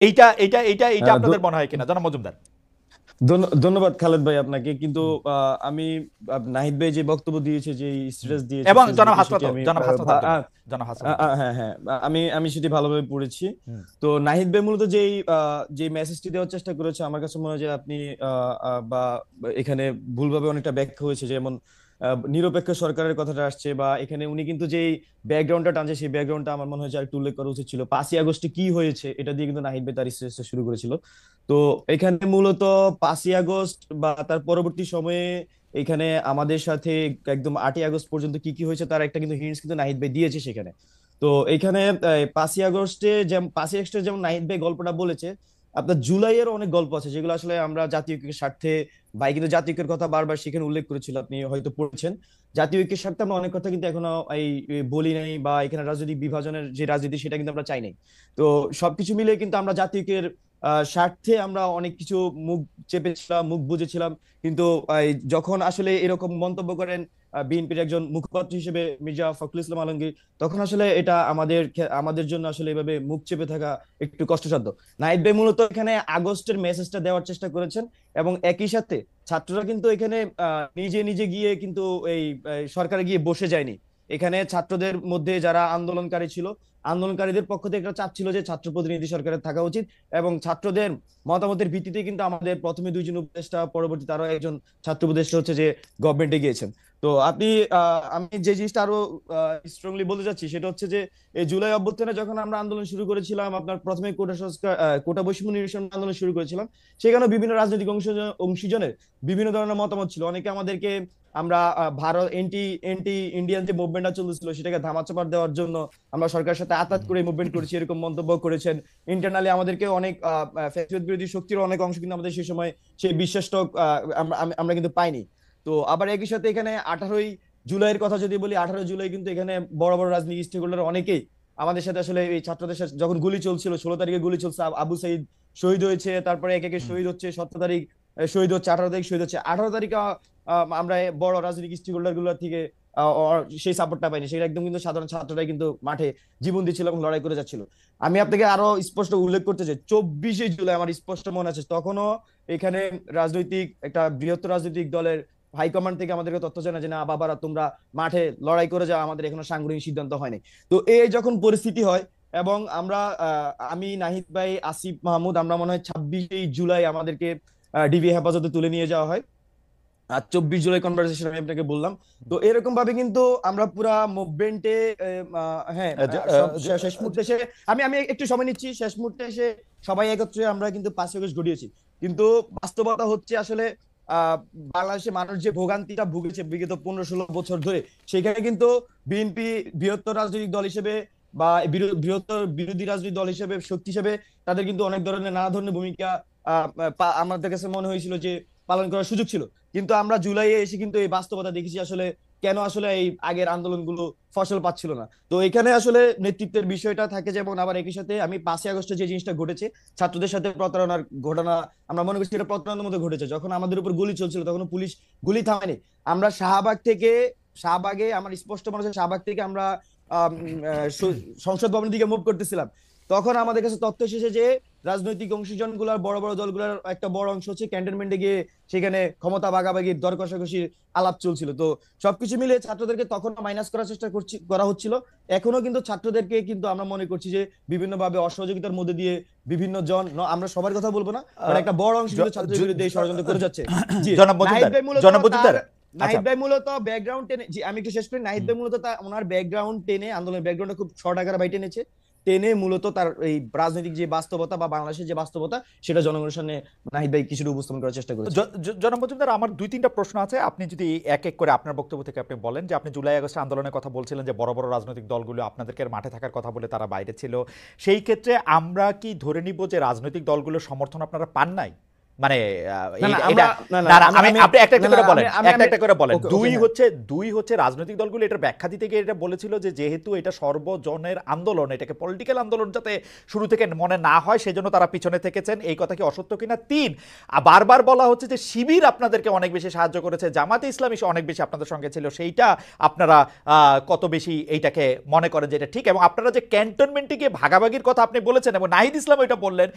এইটা এইটা এইটা এইটা আহ, আপনাদের ধ- মনে হয় কিনা জনাব মজুমদার? ধন্যবাদ খালেদ ভাই আপনাকে, কিন্তু হুম। আমি নাহিদ ভাই যে বক্তব্য দিয়েছে, যে স্ট্যাটাস দিয়েছে এবং জনাব ফেসবুকে, সেটি হাসনাত, আমি জনাব হাসনাত আব্দুল্লাহ, জনাব হাসনাত আব্দুল্লাহ। হ্যাঁ হ্যাঁ, আমি সেটি ভালোভাবে পড়েছি। হুম। তো নাহিদ ভাই মূলত যে মেসেজটি দেওয়ার চেষ্টা করেছে, আমার কাছে মনে হয় যে আপনি বা এখানে ভুলভাবে অনেকটা ব্যাখ্যা হয়েছে। যেমন নিরপেক্ষ সরকারের কথাটা আসছে, বা এখানে উনি কিন্তু যেই ব্যাকগ্রাউন্ডটা টানছে, সেই ব্যাকগ্রাউন্ডটা আমার মনে হয় যে একটু উল্লেখ করা উচিত ছিল। 5ই আগস্টে কি হয়েছে এটা দিয়ে কিন্তু নাহিদ ভাই তার স্ট্যাটাসটা শুরু করেছিল। তো এখানে মূলত 5ই আগস্ট বা তার পরবর্তী সময়ে এখানে আমাদের সাথে একদম 8ই আগস্ট পর্যন্ত কি কি হয়েছে তার একটা কিন্তু হিন্টস কিন্তু নাহিদ ভাই দিয়েছে সেখানে। তো এখানে 5ই আগস্টে যেমন 5ই আগস্টে যেমন নাহিদ ভাই গল্পটা বলেছে, আপনার জুলাইয়ের অনেক গল্প আছে যেগুলো আসলে আমরা জাতীয় ঐক্যের স্বার্থে, ভাই কিন্তু জাতীয় ঐক্যের কথা বারবার সেখানে উল্লেখ করেছিল, আপনি হয়তো পড়েছেন। জাতীয় ঐক্যের স্বার্থে আমরা অনেক কথা কিন্তু এখনো এই বলি নাই, বা এখানে রাজনৈতিক বিভাজনের যে রাজনীতি সেটা কিন্তু আমরা চাই নাই। তো সবকিছু মিলে কিন্তু আমরা জাতীয় ঐক্যের স্বার্থে আমরা অনেক কিছু মুখ চেপেছিলাম, মুখ বুজেছিলাম। কিন্তু যখন আসলে এরকম মন্তব্য করেন বিএনপির একজন মুখপাত্র হিসেবে মির্জা ফখরুল ইসলাম আলমগীর, তখন আসলে এটা আমাদের জন্য আসলে এভাবে মুখ চেপে থাকা একটু কষ্টসাধ্য। নাহিদ ভাই মূলত এখানে আগস্টের মেসেজটা দেওয়ার চেষ্টা করেছেন, এবং একই সাথে ছাত্ররা কিন্তু এখানে নিজে নিজে গিয়ে কিন্তু এই সরকারে গিয়ে বসে যায়নি। এখানে ছাত্রদের মধ্যে যারা আন্দোলনকারী ছিল, আন্দোলনকারীদের পক্ষ থেকে একটা চাপ ছিল যে ছাত্র প্রতিনিধি সরকারের থাকা উচিত, এবং ছাত্রদের মতামতের ভিত্তিতে কিন্তু আমাদের প্রথমে দুইজন উপদেষ্টা, পরবর্তীতে আরো একজন ছাত্র উপদেষ্টা হচ্ছে যে গভর্নমেন্টে গিয়েছেন। তো আপনি আমি যে জিনিসটা আরো স্ট্রংলি বলতে চাচ্ছি সেটা হচ্ছে যে এই জুলাই অভ্যুত্থানে যখন আমরা আন্দোলন শুরু করেছিলাম, আপনার প্রথমে কোটা সংস্কার, কোটা বৈষম্য নিরসন আন্দোলন শুরু করেছিলাম, সেখানে বিভিন্ন রাজনৈতিক অংশীজনের বিভিন্ন ধরনের মতামত ছিল। অনেকে আমাদেরকে, আমরা ভারত এন্টি এন্টি ইন্ডিয়ান যে মুভমেন্টটা চলতেছিল সেটাকে ধামাচাপা দেওয়ার জন্য আমরা সরকারের সাথে আতাত করে মুভমেন্ট করেছি, এরকম মন্তব্য করেছেন। ইন্টারনালি আমাদেরকে অনেক ফ্যাসিবাদ বিরোধী শক্তির অনেক অংশ কিন্তু আমাদের সেই সময় সেই বিশ্বাসটা আমরা কিন্তু পাইনি। তো আবার একই সাথে এখানে 18ই জুলাইয়ের কথা যদি বলি, 18ই জুলাই কিন্তু এখানে বড় বড় রাজনৈতিক স্টেক হোল্ডার অনেকেই আমাদের সাথে আসলে এই ছাত্রদের সাথে যখন গুলি চলছিল, 16 তারিখে গুলি চলছে, আবু সাইদ শহীদ হয়েছে, তারপরে এক একে শহীদ হচ্ছে, 17 তারিখ শহীদ হচ্ছে, 18 তারিখ শহীদ হচ্ছে, 18 তারিখে আমরা বড় রাজনৈতিক স্টেক হোল্ডার গুলোর থেকে সেই সাপোর্টটা পাইনি। সেটা একদম কিন্তু সাধারণ ছাত্ররাই কিন্তু মাঠে জীবন দিচ্ছিল এবং লড়াই করে যাচ্ছিল। আমি আপনাকে আরো স্পষ্ট উল্লেখ করতে চাই, 24শে জুলাই আমার স্পষ্ট মনে আছে, তখনও এখানে রাজনৈতিক একটা বৃহত্তর রাজনৈতিক দলের হাইকমান্ড থেকে আমাদেরকে তথ্য জানায় যে না বাবারা, তোমরা মাঠে লড়াই করে যাও, আমাদের এখনো সাংগঠনিক সিদ্ধান্ত হয়নি। তো এই যখন পরিস্থিতি হয়, এবং আমরা আমি, নাহিদ ভাই, আসিফ মাহমুদ, আমরা মনে হয় 26 জুলাই আমাদেরকে ডিবি হেফাজতে তুলে নিয়ে যাওয়া হয়। আর 24 জুলাই কনভারসেশন আমি আপনাকে বললাম। তো এরকম ভাবে কিন্তু আমরা পুরা মুভমেন্টে, হ্যাঁ, সব শেষ মুহূর্তে এসে, আমি আমি একটু সময় নিচ্ছি, শেষ মুহূর্তে এসে সবাই একত্রে আমরা কিন্তু 5ই আগস্ট ঘটিয়েছি। কিন্তু বাস্তবতা হচ্ছে আসলে আহ বাংলাদেশে মানুষ যে ভোগান্তিটা ভুগেছে বিগত 15-16 বছর ধরে, সেখানে কিন্তু বিএনপি বৃহত্তর রাজনৈতিক দল হিসেবে, বা বৃহত্তর বিরোধী রাজনৈতিক দল হিসেবে, শক্তি হিসেবে তাদের কিন্তু অনেক ধরনের নানা ধরনের ভূমিকা আমাদের কাছে মনে হয়েছিল যে পালন করার সুযোগ ছিল। কিন্তু আমরা জুলাইয়ে এসে কিন্তু এই বাস্তবতা দেখেছি আসলে কেন আসলে এই আগের আন্দোলনগুলো ফসল পাচ্ছিল না। তো এখানে আসলে নেতৃত্বের বিষয়টা থাকে যেমন, আবার একই সাথে আমি 5ই আগস্টে যে জিনিসটা ঘটেছে, ছাত্রদের সাথে প্রতারণার ঘটনা, আমরা মনে করছি এটা প্রতারণার মধ্যে ঘটেছে। যখন আমাদের উপর গুলি চলছিল তখন পুলিশ গুলি থামায়নি। আমরা শাহবাগে আমার স্পষ্ট মনে হচ্ছে, শাহবাগ থেকে আমরা সংসদ ভবনের দিকে মুভ করতেছিলাম, তখন আমাদের কাছে তথ্য এসেছে যে রাজনৈতিক অংশীজন গুলার, বড় বড় দলগুলোর একটা বড় অংশ হচ্ছে ক্যান্টনমেন্টে গিয়ে সেখানে ক্ষমতা ভাগাভাগির দর কষাকষির আলাপ চলছিল। তো সবকিছু মিলে ছাত্রদেরকে তখন মাইনাস করার চেষ্টা করা হচ্ছিল। এখনো কিন্তু ছাত্রদেরকে কিন্তু আমরা মনে করছি যে বিভিন্ন ভাবে অসহযোগিতার মধ্যে দিয়ে বিভিন্ন জন, আমরা সবার কথা বলবো না, বাট একটা বড় অংশ কিন্তু ছাত্রদের বিরুদ্ধে এই ষড়যন্ত্র করে যাচ্ছে। জি। জনাব নাহিদ মজুমদার, ভাই মূলত জনাব তার মজুমদার। আচ্ছা। নাহিদ ভাই মূলত ব্যাকগ্রাউন্ড টেনে, জি আমি একটু শেষ করি, নাহিদ হুম। ভাই মূলত তার ওনার ব্যাকগ্রাউন্ড টেনে, আন্দোলনের ব্যাকগ্রাউন্ডে খুব শর্ট আকারে বাই টেনেছে, টেনে মূলত তার এই রাজনৈতিক যে বাস্তবতা বা বাংলাদেশের যে বাস্তবতা সেটা জনগণের সামনে নাহিদ ভাই কিছুটা উপস্থাপন করার চেষ্টা করেছে। জনাব মজুমদার, আমার দুই তিনটা প্রশ্ন আছে, আপনি যদি এক এক করে আপনার বক্তব্য থেকে আপনি বলেন। যে আপনি জুলাই আগস্ট আন্দোলনের কথা বলছিলেন যে বড় বড় রাজনৈতিক দলগুলো আপনাদেরকে মাঠে থাকার কথা বলে তারা বাইরে ছিল, সেই ক্ষেত্রে আমরা কি ধরে নিব যে রাজনৈতিক দলগুলোর সমর্থন আপনারা পান নাই? মানে না না এটা আমরা না না না না আমি আমি আমি আপনি একটা একটা না না করে বলেন, আমি একটা একটা করে বলেন। ওকে ওকে দুই হ্যাঁ হচ্ছে, দুই হচ্ছে রাজনৈতিক দলগুলো এটার ব্যাখ্যা দিতে গিয়ে এটা বলেছিল যে যেহেতু এটা সর্বজনের আন্দোলন, এটাকে পলিটিক্যাল আন্দোলন যাতে শুরু থেকে মনে না হয় সেজন্য তারা পিছনে থেকেছেন। এই কথা কি অসত্য কিনা? তিন, বারবার বলা হচ্ছে যে শিবির আপনাদেরকে অনেক বেশি সাহায্য করেছে, জামাতে ইসলামী অনেক বেশি আপনাদের সঙ্গে ছিল, সেইটা আপনারা কত বেশি এইটাকে মনে করেন যে এটা ঠিক, এবং আপনারা যে ক্যান্টনমেন্টে গিয়ে ভাগাভাগির কথা আপনি বলেছেন এবং নাহিদ ইসলাম এটা বললেন,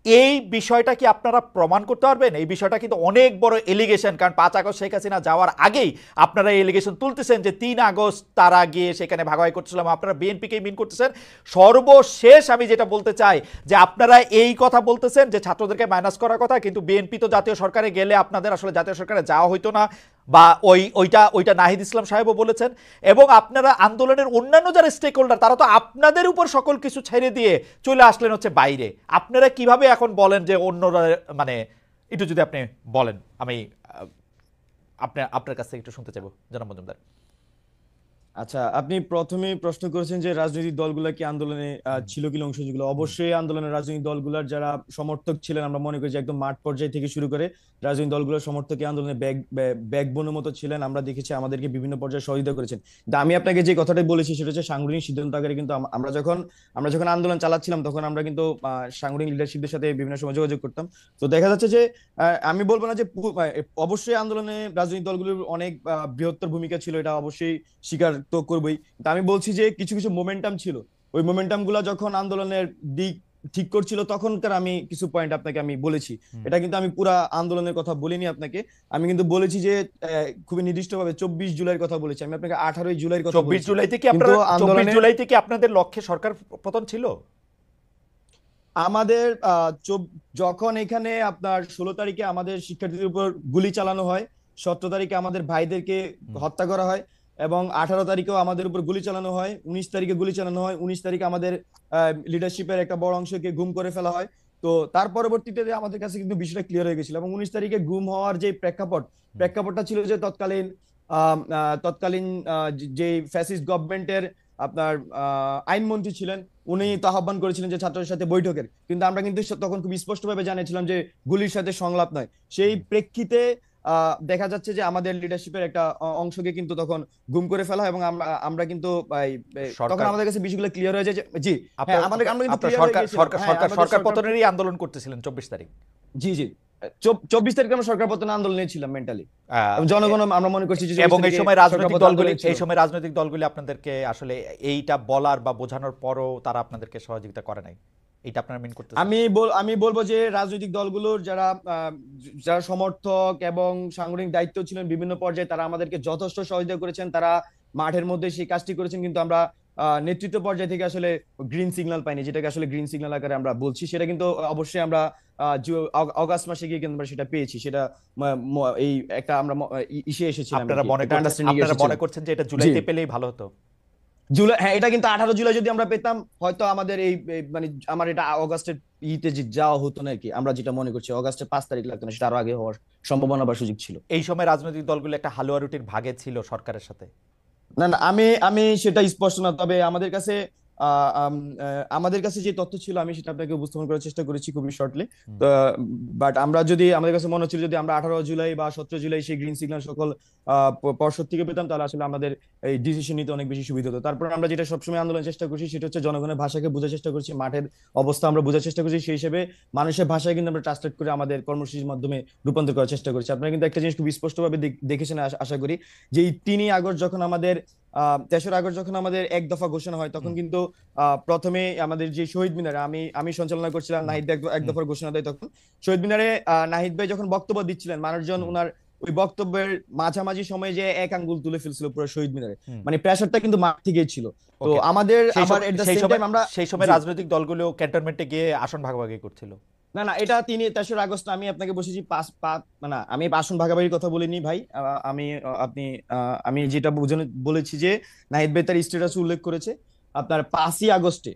এই বিষয়টা কি আপনারা প্রমাণ করতে পারবেন? এই বিষয়টা কিন্তু অনেক বড় এলিগেশন, কারণ 5 আগস্ট শেখ হাসিনা যাওয়ার আগেই আপনারা এই এলিগেশন তুলতেছেন যে 3 আগস্ট তারা গিয়ে সেখানে ভাগাভাগি করছিলাম, আপনারা বিএনপিকেই মিন করতেছেন। সর্বশেষ আমি যেটা বলতে চাই যে আপনারা এই কথা বলতেছেন যে ছাত্রদেরকে মাইনাস করার কথা, কিন্তু বিএনপি তো জাতীয় সরকারে গেলে আপনাদের আসলে জাতীয় সরকারে যাওয়া হইতো না, বা ওইটা নাহিদ ইসলাম সাহেবও বলেছেন। এবং আপনারা আন্দোলনের অন্যান্য যারা স্টেক হোল্ডার তারা তো আপনাদের উপর সকল কিছু ছেড়ে দিয়ে চলে আসলেন হচ্ছে বাইরে। আপনারা কিভাবে এখন বলেন যে অন্যরা, মানে একটু যদি আপনি বলেন, আমি আপনার কাছ থেকে একটু শুনতে চাইবো জনাব মজুমদার। আচ্ছা, আপনি প্রথমেই প্রশ্ন করেছেন যে রাজনৈতিক দলগুলা কি আন্দোলনে ছিল কি অংশ ছিল। অবশ্যই আন্দোলনের রাজনৈতিক দলগুলোর যারা সমর্থক ছিলেন, আমরা মনে করি যে একদম মাঠ পর্যায়ে থেকে শুরু করে রাজনৈতিক দলগুলোর সমর্থক এই আন্দোলনে ব্যাকবোনের মতো ছিলেন। আমরা দেখেছি আমাদেরকে বিভিন্ন পর্যায়ে সহযোগিতা করেছেন। কিন্তু আমি আপনাকে যে কথাটাই বলেছি সেটা হচ্ছে সাংগঠনিক সিদ্ধান্ত আকারে, কিন্তু আমরা যখন আন্দোলন চালাচ্ছিলাম তখন আমরা কিন্তু সাংগঠনিক লিডারশিপদের সাথে বিভিন্ন সময় যোগাযোগ করতাম। তো দেখা যাচ্ছে যে আমি বলবো না যে অবশ্যই আন্দোলনে রাজনৈতিক দলগুলোর অনেক বৃহত্তর ভূমিকা ছিল, এটা অবশ্যই স্বীকার তো করবোই। তা আমি বলছি যে কিছু কিছু মোমেন্টাম ছিল, ওই মোমেন্টাম গুলা যখন আন্দোলনের দিক ঠিক করছিল তখনকার আমি কিছু পয়েন্ট আপনাকে আমি বলেছি। এটা কিন্তু আমি পুরা আন্দোলনের কথা বলিনি আপনাকে, আমি কিন্তু বলেছি যে খুবই নির্দিষ্টভাবে 24 জুলাইয়ের কথা বলেছি, আমি আপনাকে 18 জুলাইয়ের কথা 24 বলেছি। জুলাইতে কি কিন্তু আপনারা, 24 আন্দোলনে জুলাইতে কি আপনাদের লক্ষ্যে সরকার পতন ছিল? আমাদের যখন এখানে আপনার 16 তারিখে আমাদের শিক্ষার্থীদের উপর গুলি চালানো হয়, 17 তারিখে আমাদের ভাইদেরকে হত্যা করা হয়, এবং 18 তারিখেও আমাদের উপর গুলি চালানো হয়, 19 তারিখে গুলি চালানো হয়, 19 তারিখে আমাদের লিডারশিপের একটা বড় অংশকে গুম করে ফেলা হয়। তো তার পরবর্তীতে আমাদের কাছে কিন্তু বিষয়টা ক্লিয়ার হয়ে গেছিল, এবং 19 তারিখে গুম হওয়ার যে প্রেক্ষাপটটা ছিল যে তৎকালীন যে ফ্যাসিস্ট গভর্নমেন্টের আপনার আইনমন্ত্রী ছিলেন, উনি তো আহ্বান করেছিলেন যে ছাত্রদের সাথে বৈঠকের, কিন্তু আমরা কিন্তু তখন খুব স্পষ্টভাবে জানিয়েছিলাম যে গুলির সাথে সংলাপ নয়। সেই প্রেক্ষিতে দেখা যাচ্ছে যে আমাদের লিডারশিপের একটা অংশকে কিন্তু তখন গুম করে ফেলা হয়, এবং আমরা কিন্তু তখন সরকার, আমাদের কাছে বিষয়গুলো ক্লিয়ার হয়ে যায় যে জি হ্যাঁ আপনার আমরা কিন্তু আপনার ক্লিয়ার হয়ে সরকার গিয়েছিলাম। সরকার হ্যাঁ সরকার আমাদের সরকার সরকার, পতনেরই আন্দোলন করতেছিলেন 24 তারিখ। জি জি 24 তারিখে আমরা সরকার পতন আন্দোলনে ছিলাম মেন্টালি, আহ, এবং জনগণ আমরা মনে করছি যে 24 এবং এই তারিখে সময় সরকার রাজনৈতিক পতন দলগুলি, আন্দোলন ছিল। এই সময় রাজনৈতিক দলগুলি আপনাদেরকে আসলে এইটা বলার বা বোঝানোর পরও তারা আপনাদেরকে সহযোগিতা করে নাই, এইটা আপনারা মিন করতেছেন? আমি বলবো যে রাজনৈতিক দলগুলোর যারা সমর্থক এবং সাংগঠনিক দায়িত্ব ছিলেন বিভিন্ন পর্যায়ে, তারা আমাদেরকে যথেষ্ট সহযোগিতা করেছেন, তারা মাঠের মধ্যে সেই কাজটি করেছেন, কিন্তু আমরা নেতৃত্ব পর্যায় থেকে আসলে গ্রিন সিগন্যাল পাইনি, যেটাকে আসলে গ্রিন সিগন্যাল আকারে আমরা বলছি, সেটা কিন্তু অবশ্যই আমরা অগাস্ট মাসে গিয়ে কিন্তু আমরা সেটা পেয়েছি। সেটা এই একটা আমরা ইসে এসেছিলাম, আপনারা মনে করছেন যে এটা জি জুলাইতে পেলেই ভালো হতো? জুলাই, হ্যাঁ এটা কিন্তু 18 জুলাই যদি আমরা পেতাম হয়তো আমাদের মানে আমার এটা অগাস্টের যে যাওয়া হতো না আর কি, আমরা যেটা মনে করছি অগাস্টের 5 তারিখ লাগতো না, সেটা আরো আগে হওয়ার সম্ভাবনা বা সুযোগ ছিল। এই সময় রাজনৈতিক দলগুলো একটা হালুয়া রুটির ভাগে ছিল সরকারের সাথে। না না আমি সেটা স্পষ্ট না, তবে আমাদের কাছে যে তথ্য ছিল আমি সেটা আপনাকে উপস্থাপন করার চেষ্টা করেছি খুবই শর্টলি। তো বাট আমাদের কাছে মনে হচ্ছিল যদি আমরা 18 জুলাই বা 17 জুলাই সেই গ্রিন সিগন্যাল সকল পর্ষদ থেকে পেতাম, তাহলে আসলে আমাদের এই ডিসিশন নিতে অনেক বেশি সুবিধা হতো। তারপর আমরা যেটা সবসময় আন্দোলনের চেষ্টা করছি সেটা হচ্ছে জনগণের ভাষাকে বোঝার চেষ্টা করছি, মাঠের অবস্থা আমরা বোঝার চেষ্টা করছি, সেই হিসেবে মানুষের ভাষায় কিন্তু আমরা ট্রান্সলেট করে আমাদের কর্মসূচির মাধ্যমে রূপান্তর করার চেষ্টা করছি। আপনারা কিন্তু একটা জিনিস খুব স্পষ্টভাবে দেখেছেন আশা করি, যে এই 3 আগস্ট যখন আমাদের 3রা আগস্ট যখন আমাদের এক দফা ঘোষণা হয়, তখন কিন্তু প্রথমে আমাদের যে শহীদ মিনারে আমি সঞ্চালনা করছিলাম, নাহিদ ভাই এক দফার ঘোষণা দেয়, তখন শহীদ মিনারে নাহিদ ভাই যখন বক্তব্য দিচ্ছিলেন, মানুষজন ওনার ওই বক্তব্যের মাঝামাঝি সময়ে যে এক আঙ্গুল তুলে ফেলছিল পুরো শহীদ মিনারে, মানে প্রেসারটা কিন্তু মাঠ থেকেই ছিল। তো আমাদের আবার এট দ্য সেম টাইম আমরা সেই সময় রাজনৈতিক দলগুলো ক্যান্টনমেন্টে গিয়ে আসন ভাগাভাগি করছিল। না না এটা 3রা আগস্ট আমি আপনাকে বসেছি না আমি আসন ভাগাভাগির কথা বলিনি ভাই। আমি যেটা বলেছি যে নাহিদ ভাই তার স্ট্যাটাস উল্লেখ করেছে আপনার 5ই আগস্টে,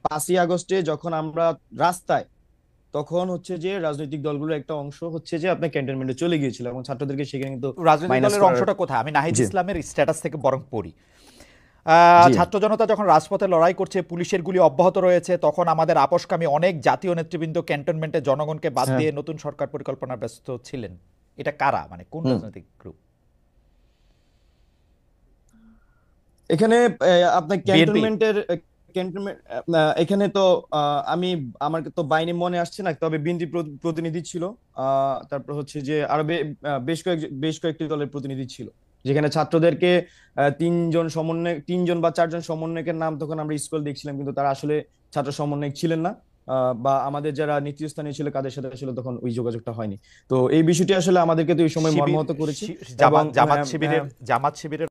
5ই আগস্টে যখন আমরা রাস্তায়, তখন হচ্ছে যে রাজনৈতিক দলগুলোর একটা অংশ হচ্ছে যে আপনার ক্যান্টনমেন্টে চলে গিয়েছিল, এবং ছাত্রদেরকে সেখানে কিন্তু রাজনৈতিক মাইনাস দলের করার। অংশটা কোথায়? আমি নাহিদ জি ইসলামের স্ট্যাটাস থেকে বরং পড়ি। জি ছাত্র জনতা যখন রাজপথে লড়াই করছে, পুলিশের গুলি অব্যাহত রয়েছে, তখন আমাদের আপোষকামী অনেক জাতীয় নেতৃবৃন্দ ক্যান্টনমেন্টে জনগণকে বাদ হ্যাঁ দিয়ে নতুন সরকার পরিকল্পনায় ব্যস্ত ছিলেন। এটা কারা, মানে কোন হুম রাজনৈতিক গ্রুপ? এখানে আপনার বিএনপি? ক্যান্টনমেন্টের ক্যান্টনমেন্ট এখানে তো আমি আমার তো বাহিনী মনে আসছে না, তবে বিএনপি প্রতিনিধি ছিল। তারপর হচ্ছে যে আরো বেশ কয়েকটি দলের প্রতিনিধি ছিল, যেখানে ছাত্রদেরকে তিনজন বা চারজন সমন্বয়কের নাম তখন আমরা স্কুল দেখছিলাম, কিন্তু তারা আসলে ছাত্র সমন্বয়ক ছিলেন না। বা আমাদের যারা নেতৃস্থানীয় ছিল কাদের সাথে আসলে তখন ওই যোগাযোগটা হয়নি। তো এই বিষয়টি আসলে আমাদেরকে তো এই সময় শিবির, মর্মাহত করেছে। এবং জামাত শিবিরের